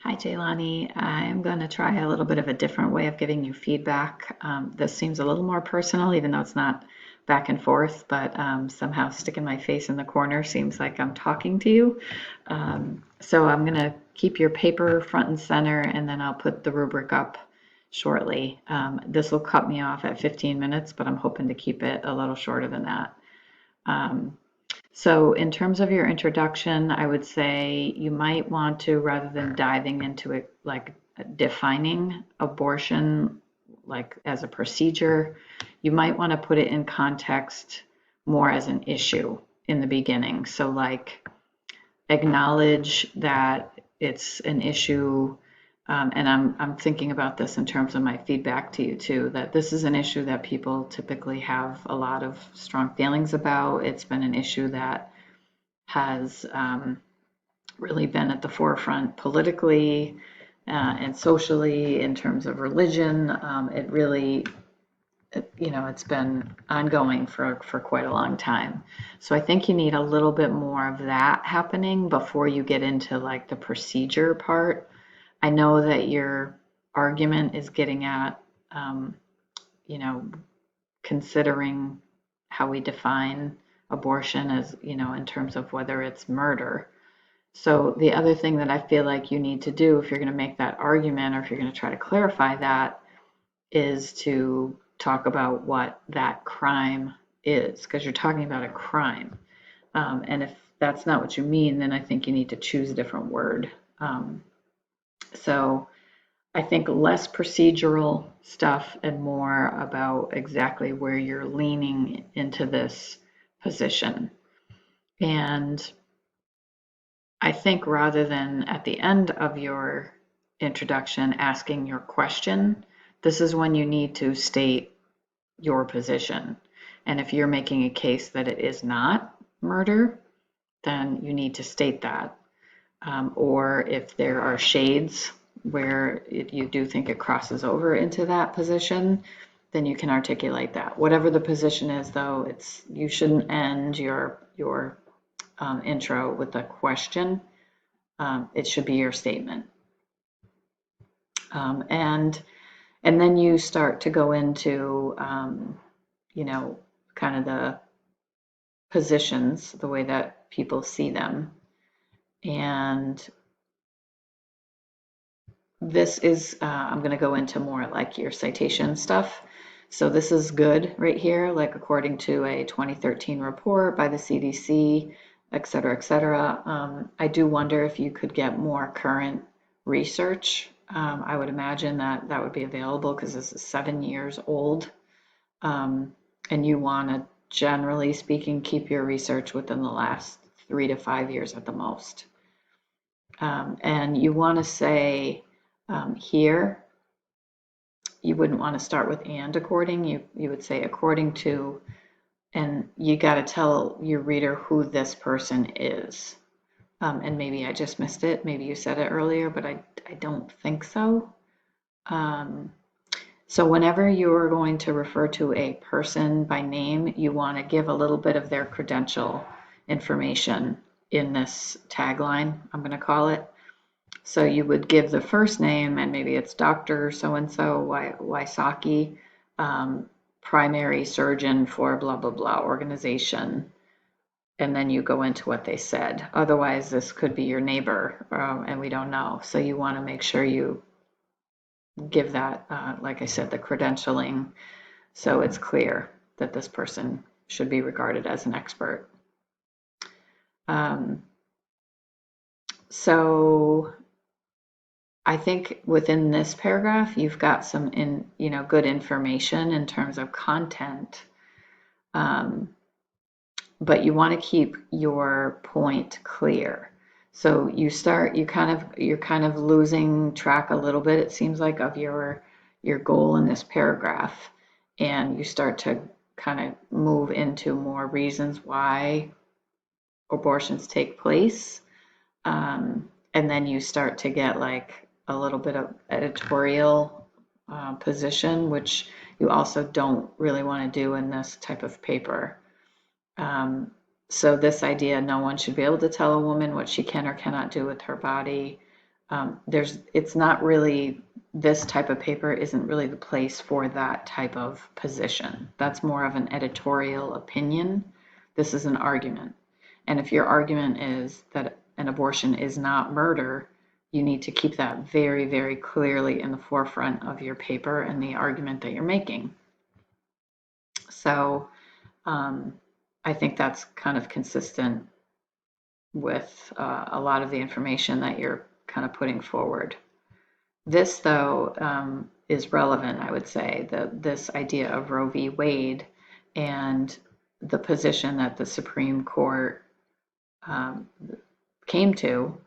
Hi, Jaylani. I'm going to try a little bit of a different way of giving you feedback. This seems a little more personal, even though it's not back and forth, but somehow sticking my face in the corner seems like I'm talking to you. So I'm going to keep your paper front and center, and then I'll put the rubric up shortly. This will cut me off at 15 minutes, but I'm hoping to keep it a little shorter than that. Um, so in terms of your introduction, I would say you might want to, rather than diving into it, like defining abortion, like as a procedure, you might want to put it in context more as an issue in the beginning. So like acknowledge that it's an issue, and I'm thinking about this in terms of my feedback to you too, that this is an issue that people typically have a lot of strong feelings about. It's been an issue that has really been at the forefront politically and socially in terms of religion. It really, it's been ongoing for quite a long time. So I think you need a little bit more of that happening before you get into like the procedure part. I know that your argument is getting at, um, you know, considering how we define abortion as, in terms of whether it's murder. So the other thing that I feel like you need to do if you're going to make that argument or if you're going to try to clarify that is to talk about what that crime is, because you're talking about a crime. And if that's not what you mean, then I think you need to choose a different word. So I think less procedural stuff and more about exactly where you're leaning into this position. And I think rather than at the end of your introduction asking your question, this is when you need to state your position. And if you're making a case that it is not murder, then you need to state that. Or if there are shades where you do think it crosses over into that position, then you can articulate that. Whatever the position is, though, you shouldn't end your intro with a question. It should be your statement. And then you start to go into, kind of the positions, the way that people see them. And this is, I'm going to go into more like your citation stuff. So this is good right here, like according to a 2013 report by the CDC, et cetera, et cetera. I do wonder if you could get more current research. I would imagine that that would be available because this is 7 years old. And you want to, generally speaking, keep your research within the last 3 to 5 years at the most. And you want to say here, you wouldn't want to start with and according, you would say according to, and you got to tell your reader who this person is. And maybe I just missed it. Maybe you said it earlier, but I don't think so. So whenever you're going to refer to a person by name, you want to give a little bit of their credential information in this tagline, I'm going to call it. So you would give the first name, and maybe it's Dr. So-and-so Wysocki, primary surgeon for blah, blah, blah organization. And then you go into what they said. Otherwise, this could be your neighbor, and we don't know. So you want to make sure you give that, like I said, the credentialing, so it's clear that this person should be regarded as an expert. So I think within this paragraph, you've got some good information in terms of content, but you want to keep your point clear. So you're kind of losing track a little bit, it seems like, of your goal in this paragraph, and you start to kind of move into more reasons why abortions take place, and then you start to get like a little bit of editorial position, which you also don't really want to do in this type of paper. So this idea, no one should be able to tell a woman what she can or cannot do with her body. it's not really, this type of paper isn't really the place for that type of position. That's more of an editorial opinion. This is an argument. And if your argument is that an abortion is not murder, you need to keep that very, very clearly in the forefront of your paper and the argument that you're making. So I think that's kind of consistent with a lot of the information that you're kind of putting forward. This, though, is relevant, I would say, this idea of Roe v. Wade and the position that the Supreme Court came to.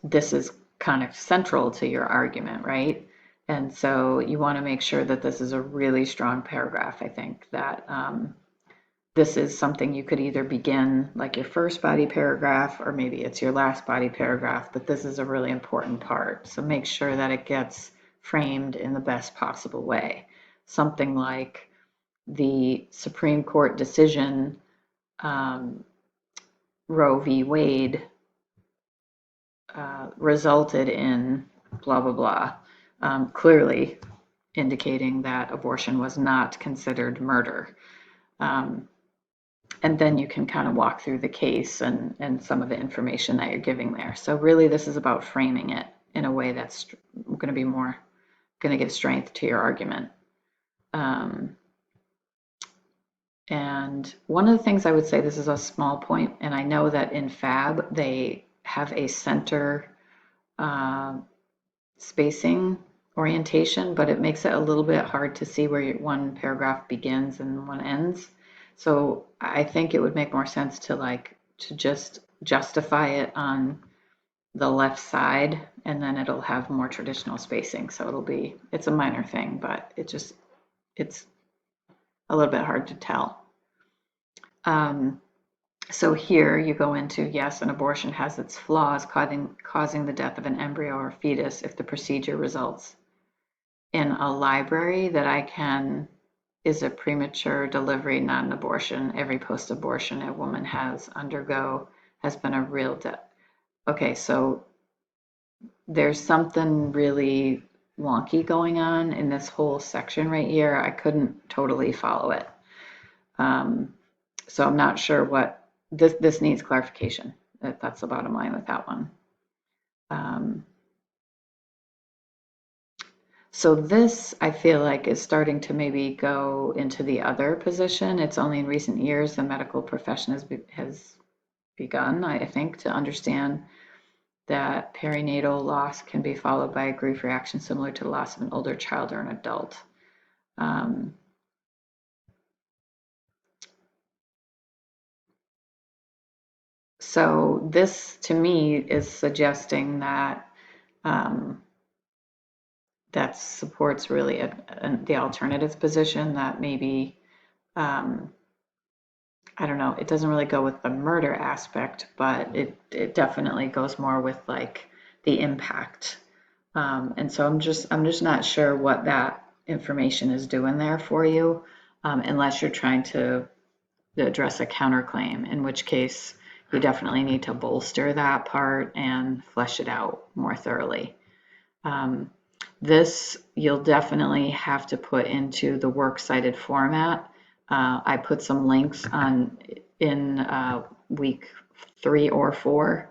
This is kind of central to your argument, right? And so you want to make sure that this is a really strong paragraph. I think that this is something you could either begin like your first body paragraph, or maybe it's your last body paragraph, but this is a really important part. So make sure that it gets framed in the best possible way. Something like the Supreme Court decision, Roe v. Wade, resulted in blah, blah, blah, clearly indicating that abortion was not considered murder. And then you can kind of walk through the case and some of the information that you're giving there. So really this is about framing it in a way that's going to be more, going to give strength to your argument. And one of the things I would say, this is a small point, and I know that in FAB they have a center spacing orientation, but it makes it a little bit hard to see where one paragraph begins and one ends. So I think it would make more sense to just justify it on the left side, and then it'll have more traditional spacing. So it's a minor thing, but it's a little bit hard to tell. So here you go into, yes, an abortion has its flaws, causing the death of an embryo or fetus if the procedure results in a library that is a premature delivery, not an abortion. Every post-abortion a woman has been a real death. Okay, so there's something really wonky going on in this whole section right here. I couldn't totally follow it. So I'm not sure what, this needs clarification. That's the bottom line with that one. So this, I feel like, is starting to maybe go into the other position. It's only in recent years the medical profession has begun, I think, to understand that perinatal loss can be followed by a grief reaction similar to the loss of an older child or an adult. So this, to me, is suggesting that that supports really the alternative position that maybe, I don't know, it doesn't really go with the murder aspect, but it definitely goes more with like the impact. And so I'm just not sure what that information is doing there for you, unless you're trying to address a counterclaim, in which case you definitely need to bolster that part and flesh it out more thoroughly. This you'll definitely have to put into the works cited format. I put some links in week 3 or 4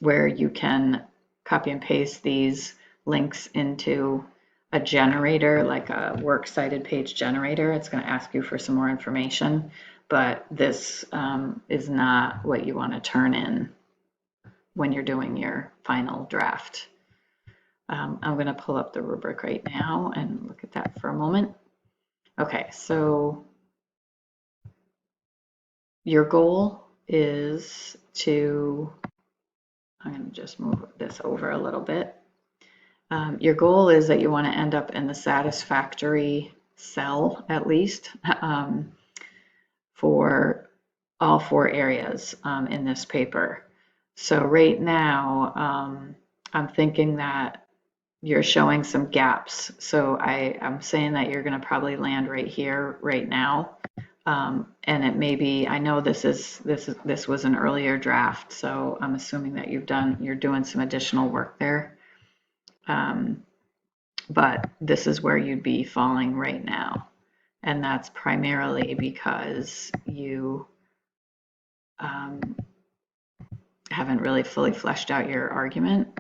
where you can copy and paste these links into a generator, like a works cited page generator. It's going to ask you for some more information, but this is not what you want to turn in when you're doing your final draft. I'm going to pull up the rubric right now and look at that for a moment. Okay, so your goal is to, I'm going to just move this over a little bit. Your goal is that you want to end up in the satisfactory cell, at least, for all 4 areas in this paper. So right now, I'm thinking that you're showing some gaps. So I'm saying that you're going to probably land right here, right now. And it may be, I know this was an earlier draft, so I'm assuming that you're doing some additional work there. But this is where you'd be falling right now. And that's primarily because you haven't really fully fleshed out your argument.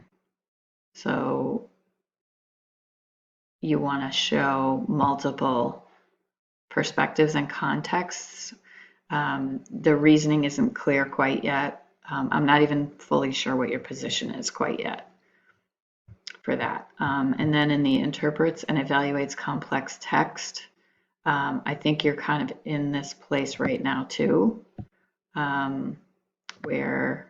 So you want to show multiple perspectives and contexts. The reasoning isn't clear quite yet. I'm not even fully sure what your position is quite yet for that. And then in the interprets and evaluates complex text, I think you're kind of in this place right now too, where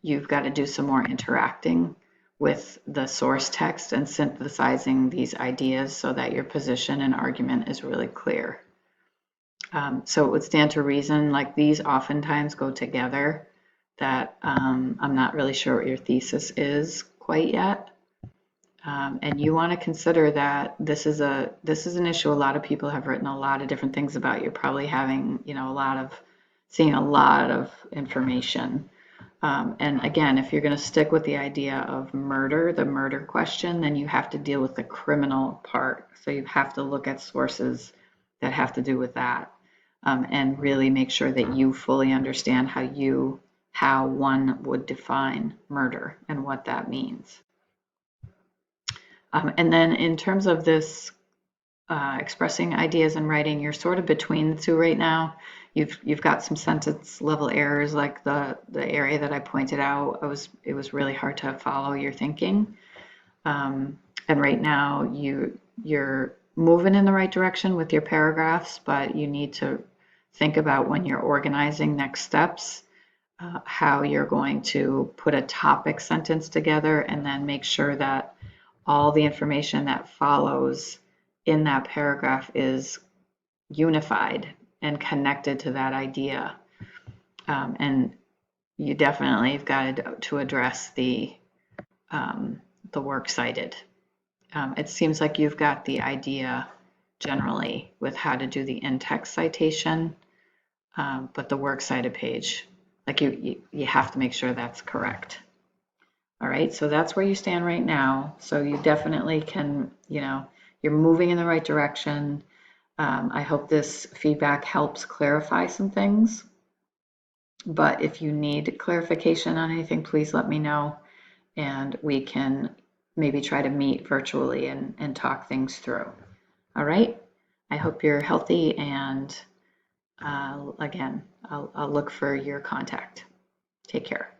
you've got to do some more interacting with the source text and synthesizing these ideas so that your position and argument is really clear. So it would stand to reason, like these oftentimes go together, that I'm not really sure what your thesis is quite yet. And you want to consider that this is an issue a lot of people have written a lot of different things about. You're probably having, seeing a lot of information. And again, if you're going to stick with the idea of murder, the murder question, then you have to deal with the criminal part. So you have to look at sources that have to do with that, and really make sure that you fully understand how one would define murder and what that means. And then in terms of this expressing ideas in writing, you're sort of between the two right now. You've got some sentence level errors, like the area that I pointed out. It was really hard to follow your thinking. And right now you're moving in the right direction with your paragraphs, but you need to think about when you're organizing next steps, how you're going to put a topic sentence together, and then make sure that all the information that follows in that paragraph is unified and connected to that idea. And you definitely have got to address the works cited. It seems like you've got the idea generally with how to do the in-text citation, but the works cited page, like you have to make sure that's correct. All right, so that's where you stand right now. So you definitely can, you're moving in the right direction. I hope this feedback helps clarify some things. But if you need clarification on anything, please let me know, and we can maybe try to meet virtually and talk things through. All right, I hope you're healthy, and again, I'll look for your contact. Take care.